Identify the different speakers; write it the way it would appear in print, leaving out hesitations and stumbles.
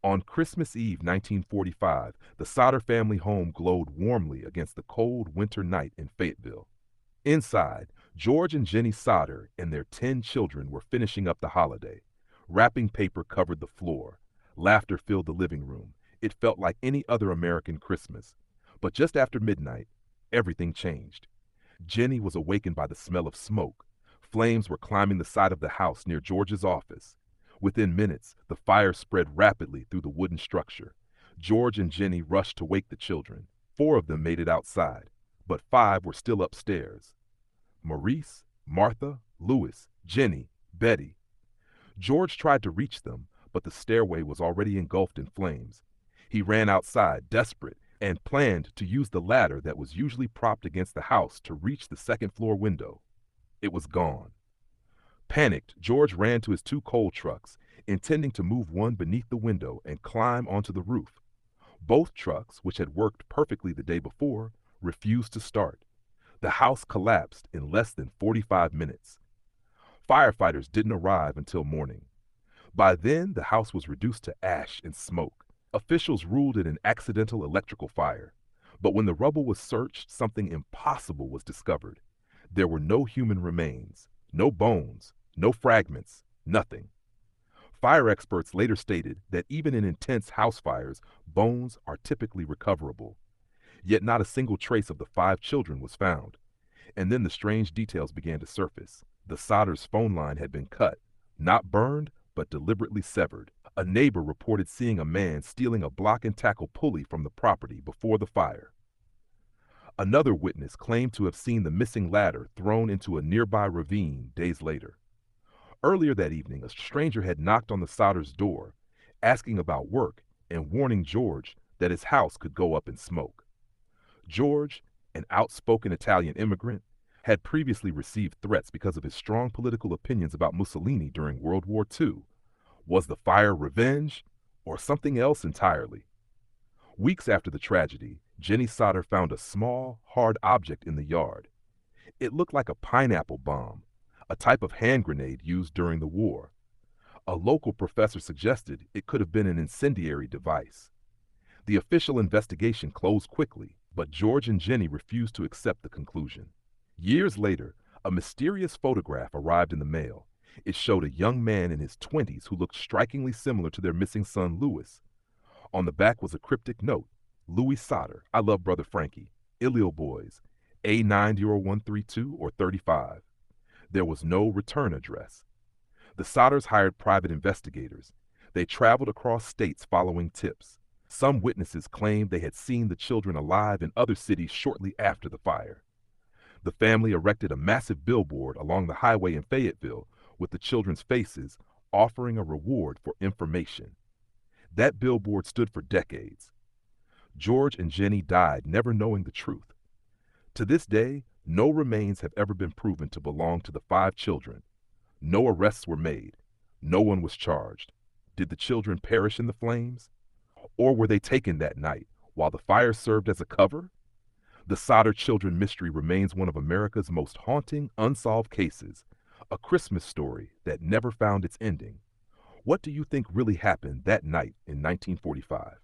Speaker 1: On Christmas Eve 1945, the Sodder family home glowed warmly against the cold winter night in Fayetteville. Inside, George and Jenny Sodder and their 10 children were finishing up the holiday. Wrapping paper covered the floor. Laughter filled the living room. It felt like any other American Christmas. But just after midnight, everything changed. Jenny was awakened by the smell of smoke. Flames were climbing the side of the house near George's office. Within minutes, the fire spread rapidly through the wooden structure. George and Jenny rushed to wake the children. 4 of them made it outside, but 5 were still upstairs. Maurice, Martha, Louis, Jenny, Betty. George tried to reach them, but the stairway was already engulfed in flames. He ran outside, desperate, and planned to use the ladder that was usually propped against the house to reach the second-floor window. It was gone. Panicked, George ran to his 2 coal trucks, intending to move one beneath the window and climb onto the roof. Both trucks, which had worked perfectly the day before, refused to start. The house collapsed in less than 45 minutes. Firefighters didn't arrive until morning. By then, the house was reduced to ash and smoke. Officials ruled it an accidental electrical fire. But when the rubble was searched, something impossible was discovered. There were no human remains, no bones, no fragments, nothing. Fire experts later stated that even in intense house fires, bones are typically recoverable. Yet not a single trace of the 5 children was found. And then the strange details began to surface. The Sodders' phone line had been cut, not burned, but deliberately severed. A neighbor reported seeing a man stealing a block-and-tackle pulley from the property before the fire. Another witness claimed to have seen the missing ladder thrown into a nearby ravine days later. Earlier that evening, a stranger had knocked on the Sodders' door, asking about work and warning George that his house could go up in smoke. George, an outspoken Italian immigrant, had previously received threats because of his strong political opinions about Mussolini during World War II. Was the fire revenge or something else entirely? Weeks after the tragedy, Jenny Sodder found a small, hard object in the yard. It looked like a pineapple bomb, a type of hand grenade used during the war. A local professor suggested it could have been an incendiary device. The official investigation closed quickly, but George and Jenny refused to accept the conclusion. Years later, a mysterious photograph arrived in the mail. It showed a young man in his 20s who looked strikingly similar to their missing son, Louis. On the back was a cryptic note: Louis Sodder, I love Brother Frankie, Illil Boys, A90132 or 35. There was no return address. The Sodders hired private investigators. They traveled across states following tips. Some witnesses claimed they had seen the children alive in other cities shortly after the fire. The family erected a massive billboard along the highway in Fayetteville with the children's faces, offering a reward for information. That billboard stood for decades. George and Jenny died never knowing the truth. To this day, no remains have ever been proven to belong to the 5 children. No arrests were made. No one was charged. Did the children perish in the flames? Or were they taken that night while the fire served as a cover? The Sodder children mystery remains one of America's most haunting, unsolved cases, a Christmas story that never found its ending. What do you think really happened that night in 1945?